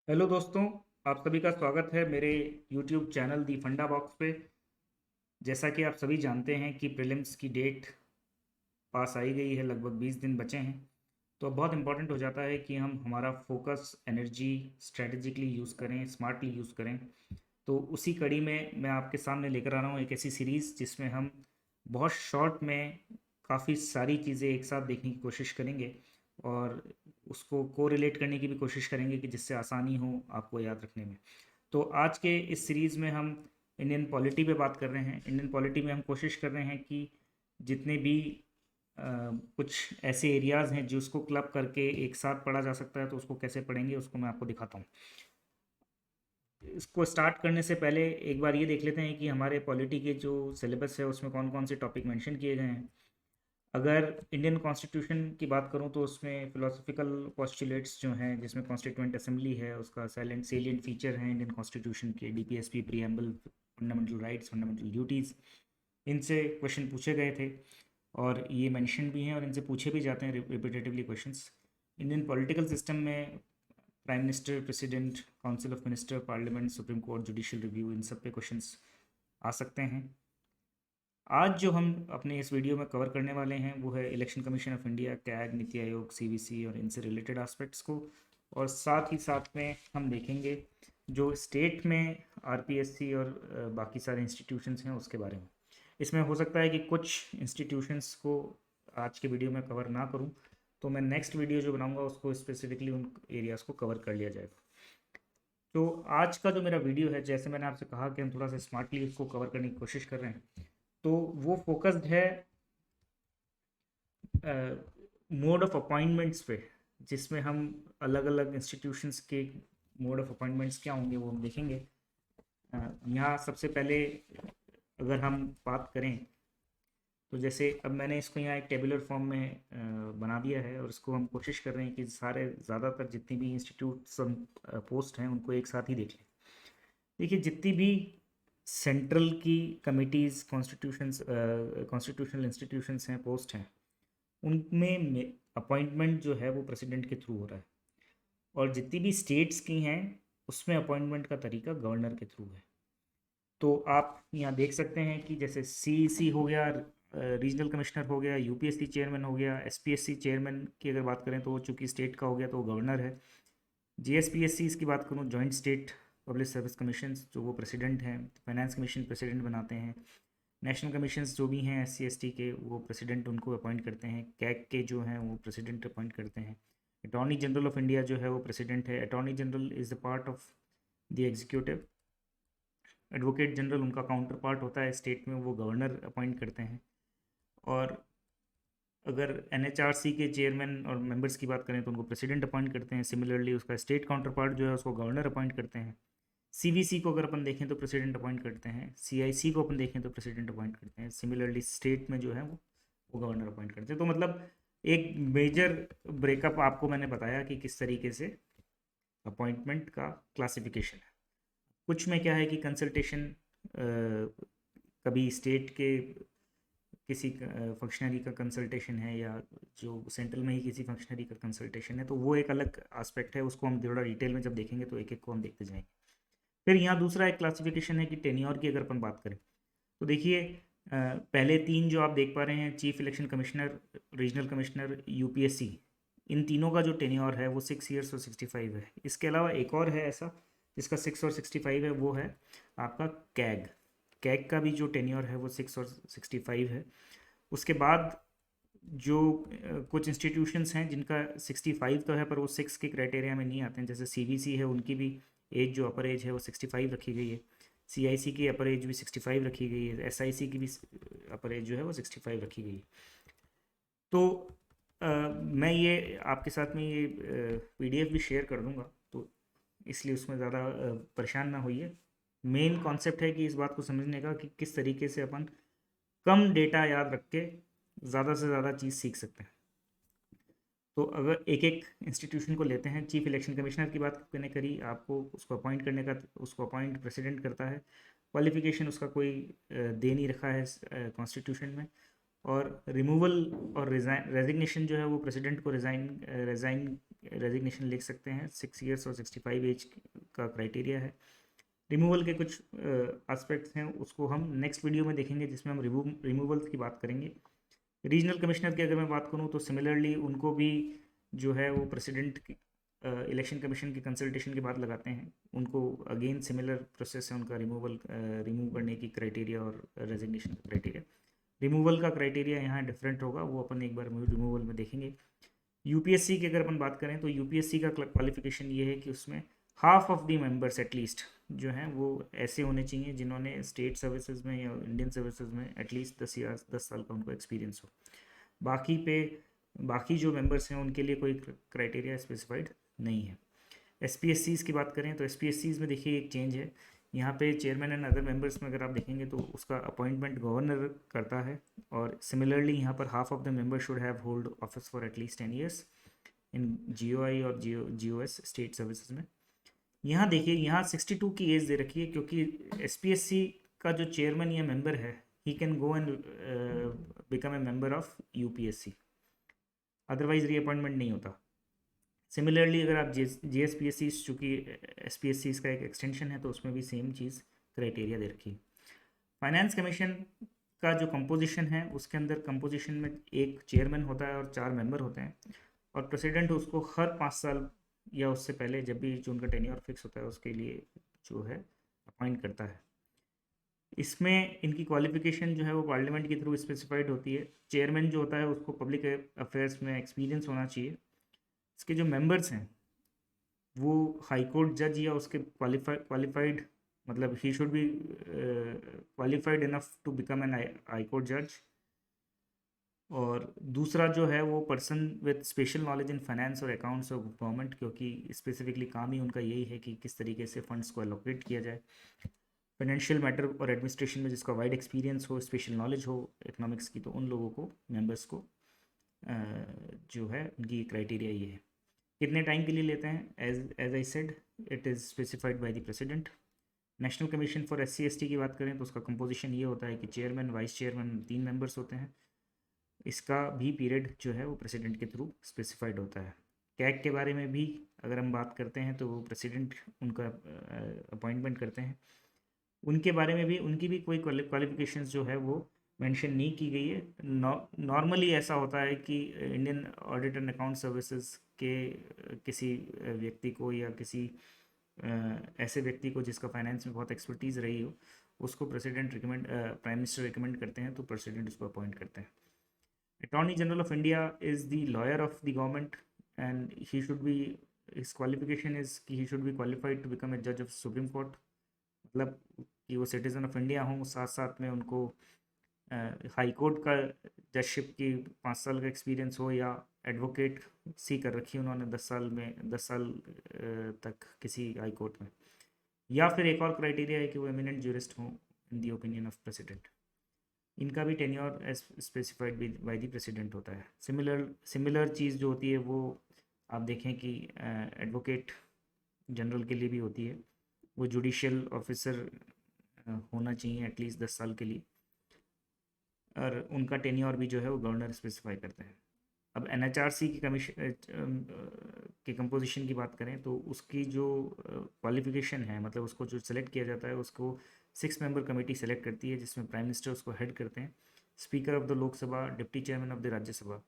Hello दोस्तों। आप सभी का स्वागत है मेरे यूट्यूब चैनल दी फंडा बॉक्स पे। जैसा कि आप सभी जानते हैं कि प्रीलिम्स की डेट पास आई गई है, लगभग 20 दिन बचे हैं। तो अब बहुत इंपॉर्टेंट हो जाता है कि हम हमारा फोकस एनर्जी स्ट्रेटेजिकली यूज़ करें, स्मार्टली यूज़ करें। तो उसी कड़ी में मैं आपके सामने लेकर आ रहा हूँ एक ऐसी सीरीज़ जिसमें हम बहुत शॉर्ट में काफ़ी सारी चीज़ें एक साथ देखने की कोशिश करेंगे और उसको कोरिलेट करने की भी कोशिश करेंगे कि जिससे आसानी हो आपको याद रखने में। तो आज के इस सीरीज़ में हम इंडियन पॉलिटी पे बात कर रहे हैं। इंडियन पॉलिटी में हम कोशिश कर रहे हैं कि जितने भी कुछ ऐसे एरियाज़ हैं जिसको क्लब करके एक साथ पढ़ा जा सकता है, तो उसको कैसे पढ़ेंगे उसको मैं आपको दिखाता हूँ। इसको स्टार्ट करने से पहले एक बार ये देख लेते हैं कि हमारे पॉलिटी के जो सिलेबस है उसमें कौन कौन से टॉपिक मेंशन किए गए हैं। अगर इंडियन कॉन्स्टिट्यूशन की बात करूं तो उसमें फिलोसफिकल पोस्टुलेट्स जो हैं, जिसमें कॉन्स्टिट्यूएंट असेंबली है, उसका साइलेंट सेलिएंट फीचर है इंडियन कॉन्स्टिट्यूशन के DPSP, preamble, fundamental rights, fundamental duties. इनसे क्वेश्चन पूछे गए थे और ये मेंशन भी हैं और इनसे पूछे भी जाते हैं repetitively questions. Indian political system में prime minister, president, council of minister, parliament, supreme court, judicial review, इन सब पे क्वेश्चंस आ सकते हैं। आज जो हम अपने इस वीडियो में कवर करने वाले हैं वो है election commission of India, CAG, NITI Aayog, CVC और इनसे रिलेटेड एस्पेक्ट्स को। और साथ ही साथ में हम देखेंगे जो स्टेट में आरपीएससी और बाकी सारे इंस्टीट्यूशंस हैं उसके बारे में। इसमें हो सकता है कि कुछ इंस्टीट्यूशंस को आज के वीडियो में कवर ना करूं, तो मैं नेक्स्ट वीडियो जो बनाऊंगा उसको स्पेसिफिकली उन एरियाज़ को कवर कर लिया जाएगा। तो आज का जो मेरा वीडियो है, जैसे मैंने आपसे कहा कि हम थोड़ा सा स्मार्टली उसको कवर करने की कोशिश कर रहे हैं, तो वो फोकस्ड है मोड ऑफ अपॉइंटमेंट्स पे, जिसमें हम अलग अलग इंस्टीट्यूशंस के मोड ऑफ अपॉइंटमेंट्स क्या होंगे वो हम देखेंगे। यहाँ सबसे पहले अगर हम बात करें तो जैसे अब मैंने इसको यहाँ एक टेबुलर फॉर्म में बना दिया है और इसको हम कोशिश कर रहे हैं कि सारे ज़्यादातर जितनी भी इंस्टीट्यूट पोस्ट हैं उनको एक साथ ही देख लें। देखिए, जितनी भी सेंट्रल की कमिटीज़, कॉन्स्टिट्यूशनल इंस्टीट्यूशंस हैं, पोस्ट हैं, उनमें अपॉइंटमेंट जो है वो प्रेसिडेंट के थ्रू हो रहा है। और जितनी भी स्टेट्स की हैं उसमें अपॉइंटमेंट का तरीका गवर्नर के थ्रू है। तो आप यहाँ देख सकते हैं कि जैसे सीईसी हो गया, रीजनल कमिश्नर हो गया, यूपीएससी चेयरमैन हो गया, एसपीएससी चेयरमैन की अगर बात करें तो वो चूंकि स्टेट का हो गया तो वो गवर्नर है। जीएसपीएससी की बात करूँ, joint state public service commission, जो वो प्रेसिडेंट हैं। फाइनेंस कमीशन प्रेसिडेंट बनाते हैं। नेशनल कमीशंस जो भी हैं एससी एसटी के, वो प्रेसिडेंट उनको अपॉइंट करते हैं। कैग के जो हैं वो प्रेसिडेंट अपॉइंट करते हैं। अटॉर्नी जनरल ऑफ इंडिया जो है वो प्रेसिडेंट है। Attorney general is the part of the executive. Advocate general उनका काउंटर पार्ट होता है स्टेट में, वो गवर्नर अपॉइंट करते हैं। और अगर एनएचआरसी के चेयरमैन और मेंबर्स की बात करें तो उनको प्रेसिडेंट अपॉइंट करते हैं। सिमिलरली उसका स्टेट काउंटर पार्ट जो है उसको गवर्नर अपॉइंट करते हैं। सीवीसी को अगर अपन देखें तो प्रेसिडेंट अपॉइंट करते हैं। सीआईसी को अपन देखें तो प्रेसिडेंट अपॉइंट करते हैं। सिमिलरली स्टेट में जो है वो गवर्नर अपॉइंट करते हैं। तो मतलब एक मेजर ब्रेकअप आपको मैंने बताया कि किस तरीके से अपॉइंटमेंट का क्लासिफिकेशन है। कुछ में क्या है कि कंसल्टेशन, कभी स्टेट के किसी फंक्शनरी का कंसल्टेशन है या जो सेंट्रल में ही किसी फंक्शनरी का कंसल्टेशन है, तो वो एक अलग एस्पेक्ट है। उसको हम थोड़ा डिटेल में जब देखेंगे तो एक एक को हम देखते जाएंगे। फिर यहाँ दूसरा एक क्लासिफिकेशन है कि टेन्योर की अगर अपन बात करें तो देखिए, पहले तीन जो आप देख पा रहे हैं, chief election commissioner, regional commissioner, UPSC, इन तीनों का जो टेन्योर है वो 6 ईयर्स और 65 है। इसके अलावा एक और है ऐसा जिसका 6 और 65 है, वो है आपका कैग। कैग का भी जो टेन्योर है वो 6 और 65 है। उसके बाद जो कुछ इंस्टीट्यूशंस हैं जिनका 65 तो है पर वो 6 के क्राइटेरिया में नहीं आते हैं, जैसे सीबीसी है, उनकी भी एज जो अपर एज है वो 65 रखी गई है। सीआईसी की अपर एज भी 65 रखी गई है। एसआईसी की भी अपर एज जो है वो 65 रखी गई है। तो मैं ये आपके साथ में ये पीडीएफ भी शेयर कर दूंगा, तो इसलिए उसमें ज़्यादा परेशान ना होइए। मेन कॉन्सेप्ट है कि इस बात को समझने का कि किस तरीके से अपन कम डेटा याद रख के ज़्यादा से ज़्यादा चीज़ सीख सकते हैं। तो अगर एक एक इंस्टीट्यूशन को लेते हैं, चीफ इलेक्शन कमिश्नर की बात मैंने करी, आपको उसको अपॉइंट करने का, उसको अपॉइंट प्रेसिडेंट करता है। क्वालिफिकेशन उसका कोई दे नहीं रखा है कॉन्स्टिट्यूशन में। और रिमूवल और रेजिग्नेशन जो है वो प्रेसिडेंट को रेजिग्नेशन लिख सकते हैं। 6 years और 65 एज का क्राइटेरिया है। रिमूवल के कुछ एस्पेक्ट्स हैं, उसको हम नेक्स्ट वीडियो में देखेंगे, जिसमें हम रिमूवल्स की बात करेंगे। रीजनल कमिश्नर की अगर मैं बात करूँ तो सिमिलरली उनको भी जो है वो प्रेसिडेंट इलेक्शन कमीशन की कंसल्टेशन के बाद लगाते हैं। उनको अगेन सिमिलर प्रोसेस है उनका रिमूव करने की क्राइटेरिया और रेजिग्नेशन का क्राइटेरिया। रिमूवल का क्राइटेरिया यहाँ डिफरेंट होगा, वो अपन एक बार रिमूवल में देखेंगे। यूपीएससी की अगर अपन बात करें तो यूपीएससी का क्वालिफिकेशन ये है कि उसमें half of the members at least जो हैं वो ऐसे होने चाहिए जिन्होंने स्टेट सर्विसेज में या इंडियन सर्विसेज में एटलीस्ट 10 साल का उनको एक्सपीरियंस हो। बाकी जो मेंबर्स हैं उनके लिए कोई क्राइटेरिया स्पेसिफाइड नहीं है। एसपीएससीज की बात करें तो एसपीएससीज में देखिए एक चेंज है। यहाँ पे चेयरमैन एंड अदर मेंबर्स में अगर आप देखेंगे तो उसका अपॉइंटमेंट गवर्नर करता है, और सिमिलरली यहाँ पर half of the member should have hold office for at least 10 years in GOI और जीओएस स्टेट सर्विसेज में। यहाँ देखिए, यहाँ 62 की एज दे रखी है, क्योंकि एसपीएससी का जो चेयरमैन या मेंबर है he can go and become a member of UPSC, otherwise reappointment नहीं होता। सिमिलरली अगर आप G S P S C, चूँकि एस पी एस सी इसका एक एक्सटेंशन है, तो उसमें भी सेम चीज़ क्राइटेरिया दे रखी है। फाइनेंस कमीशन का जो कंपोजिशन है उसके अंदर कंपोजिशन में एक चेयरमैन होता है और 4 मेंबर होते हैं, और प्रेसिडेंट उसको हर 5 साल या उससे पहले जब भी जो उनका टेन्योर फिक्स होता है उसके लिए जो है अपॉइंट करता है। इसमें इनकी क्वालिफिकेशन जो है वो पार्लियामेंट के थ्रू स्पेसिफाइड होती है। चेयरमैन जो होता है उसको पब्लिक अफेयर्स में एक्सपीरियंस होना चाहिए। इसके जो मेंबर्स हैं वो हाई कोर्ट जज या उसके क्वालिफाइड, मतलब he should be qualified enough to become an high court जज। और दूसरा जो है वो person with special knowledge in finance और अकाउंट्स ऑफ गवर्नमेंट, क्योंकि स्पेसिफिकली काम ही उनका यही है कि किस तरीके से फंड्स को एलोकेट किया जाए। फाइनेंशियल मैटर और एडमिनिस्ट्रेशन में जिसका वाइड एक्सपीरियंस हो, स्पेशल नॉलेज हो इकोनॉमिक्स की, तो उन लोगों को, मेंबर्स को जो है उनकी क्राइटेरिया ये है। कितने टाइम के लिए लेते हैं, as I said it is specified by the president. National commission for SC/ST की बात करें तो उसका कंपोजिशन ये होता है कि चेयरमैन, वाइस चेयरमैन, 3 मेंबर्स होते हैं। इसका भी पीरियड जो है वो प्रेसिडेंट के थ्रू स्पेसिफाइड होता है। कैग के बारे में भी अगर हम बात करते हैं तो वो प्रेसिडेंट उनका अपॉइंटमेंट करते हैं। उनके बारे में भी, उनकी भी कोई क्वालिफिकेशंस जो है वो मेंशन नहीं की गई है। नॉर्मली ऐसा होता है कि Indian audit and account services के किसी व्यक्ति को या किसी ऐसे व्यक्ति को जिसका फाइनेंस में बहुत एक्सपर्टीज़ रही हो, उसको प्राइम मिनिस्टर रिकमेंड करते हैं, तो प्रेसिडेंट उसको अपॉइंट करते हैं। Attorney general of India is the lawyer of the government and he should be, his qualification is कि he should be qualified to become a जज ऑफ सुप्रीम कोर्ट, मतलब कि वो सिटीज़न ऑफ इंडिया हों, साथ साथ में उनको हाई कोर्ट का जजशिप की 5 साल का एक्सपीरियंस हो, या एडवोकेट सी कर रखी उन्होंने 10 साल तक किसी हाई कोर्ट में, या फिर एक और क्राइटेरिया है कि वो एमिनेंट ज्यूरिस्ट हों in the opinion of president. इनका भी tenure as specified by the president होता है। सिमिलर चीज़ जो होती है वो आप देखें कि एडवोकेट जनरल के लिए भी होती है। वो जुडिशियल ऑफिसर होना चाहिए एटलीस्ट 10 साल के लिए, और उनका टेन्योर भी जो है वो गवर्नर स्पेसिफाई करते हैं। अब NHRC की के कंपोजिशन की बात करें तो उसकी जो क्वालिफिकेशन है, मतलब उसको जो सेलेक्ट किया जाता है उसको 6 मेंबर कमेटी सेलेक्ट करती है, जिसमें प्राइम मिनिस्टर उसको हेड करते हैं, speaker of the Lok Sabha, deputy chairman of the Rajya Sabha,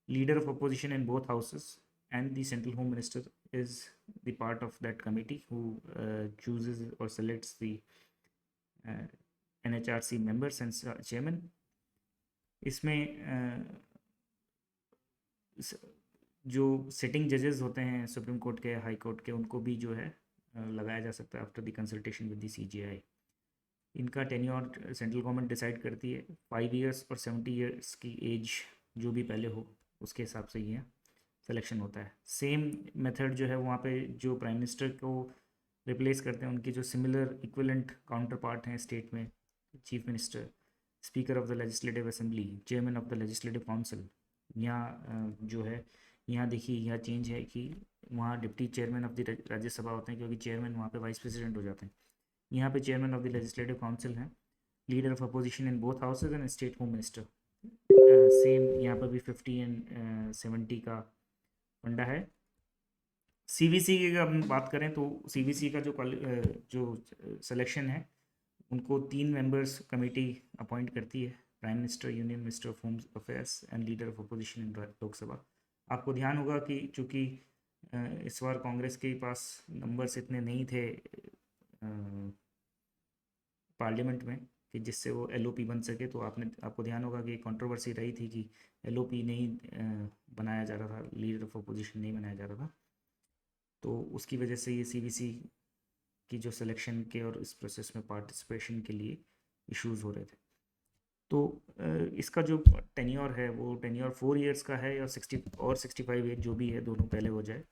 leader of opposition in both houses and the central home minister is the part of that committee who chooses or selects the NHRC members and chairman. इसमें जो sitting जजेस होते हैं supreme court के, high court के, उनको भी जो है लगाया जा सकता है after the consultation with the CJI। इनका टेन्योर सेंट्रल गवर्नमेंट डिसाइड करती है। 5 years और 70 years की एज जो भी पहले हो उसके हिसाब से ये सिलेक्शन होता है। सेम मेथड जो है वहाँ पे जो प्राइम मिनिस्टर को रिप्लेस करते हैं उनकी जो सिमिलर इक्विवेलेंट काउंटर पार्ट हैं स्टेट में, chief minister, speaker of the legislative assembly, chairman of the legislative council. यहाँ जो है, यहाँ देखिए यहाँ चेंज है कि वहाँ deputy chairman of the Rajya Sabha होते हैं, क्योंकि चेयरमैन वहाँ पे वाइस प्रेसिडेंट हो जाते हैं। यहाँ पे chairman of the legislative council हैं, leader of opposition in both houses and state home minister. Same यहाँ पर भी 50 एंड 70 का फंडा है। सीवीसी की अगर हम बात करें तो सीवीसी का जो सिलेक्शन है उनको 3 मेंबर्स कमेटी अपॉइंट करती है, prime minister, union minister of home affairs and leader of opposition इन लोकसभा। आपको ध्यान होगा कि चूंकि इस बार कांग्रेस के पास नंबर्स इतने नहीं थे पार्लियामेंट में कि जिससे वो एलओपी बन सके, तो आपको ध्यान होगा कि कंट्रोवर्सी रही थी कि एलओपी नहीं बनाया जा रहा था, लीडर ऑफ अपोजिशन नहीं बनाया जा रहा था। तो उसकी वजह से ये सीवीसी की जो सिलेक्शन के और इस प्रोसेस में पार्टिसिपेशन के लिए इश्यूज हो रहे थे। तो इसका जो टेन्योर है वो टेन्योर 4 इयर्स का है, या 65 ईयर जो भी है, दोनों पहले हो जाए।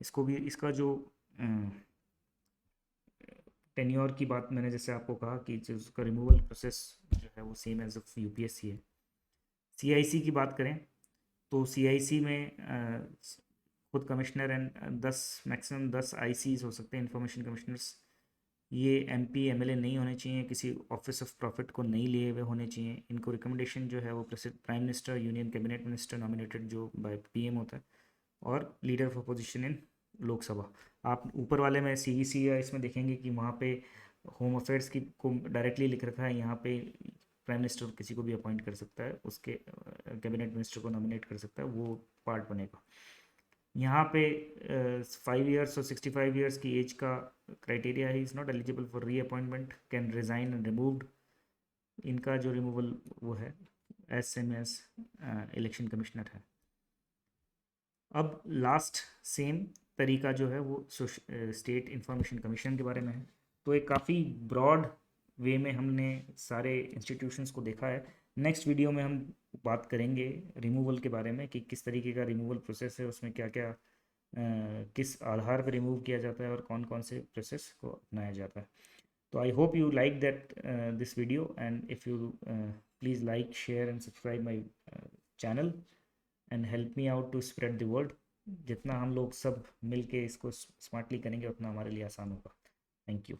इसको भी इसका जो टेन्योर की बात मैंने जैसे आपको कहा कि जो उसका रिमूवल प्रोसेस जो है वो सेम एज ऑफ यूपीएससी है। सीआईसी की बात करें तो सीआईसी में खुद कमिश्नर एंड 10 मैक्सिमम 10 आईसीज हो सकते हैं, इंफॉर्मेशन कमिश्नर्स। ये एमपी एमएलए नहीं होने चाहिए, किसी ऑफिस ऑफ प्रॉफिट को नहीं लिए हुए होने चाहिए। इनको रिकमेंडेशन जो है वो prime minister, union cabinet minister nominated जो बाय पीएम होता है, और लीडर ऑफ अपोजिशन इन लोकसभा। आप ऊपर वाले में सीवीसी या इसमें देखेंगे कि वहाँ पे होम अफेयर्स की को डायरेक्टली लिख रखा है, यहाँ पे प्राइम मिनिस्टर किसी को भी अपॉइंट कर सकता है, उसके कैबिनेट मिनिस्टर को नॉमिनेट कर सकता है, वो पार्ट बनेगा। यहाँ पे 5 इयर्स और 65 इयर्स की एज का क्राइटेरिया है, is not eligible for reappointment, can resign and removed. इनका जो रिमूवल वो है as same as election commissioner है। अब लास्ट सेम तरीका जो है वो स्टेट इंफॉर्मेशन कमीशन के बारे में है। तो एक काफ़ी ब्रॉड वे में हमने सारे इंस्टीट्यूशंस को देखा है। नेक्स्ट वीडियो में हम बात करेंगे रिमूवल के बारे में कि किस तरीके का रिमूवल प्रोसेस है, उसमें क्या क्या किस आधार पर रिमूव किया जाता है और कौन कौन से प्रोसेस को अपनाया जाता है। तो I hope you like that this video, and if you please like, share and subscribe my channel and help me out to spread the word. जितना हम लोग सब मिल के इसको स्मार्टली करेंगे उतना हमारे लिए आसान होगा। Thank you.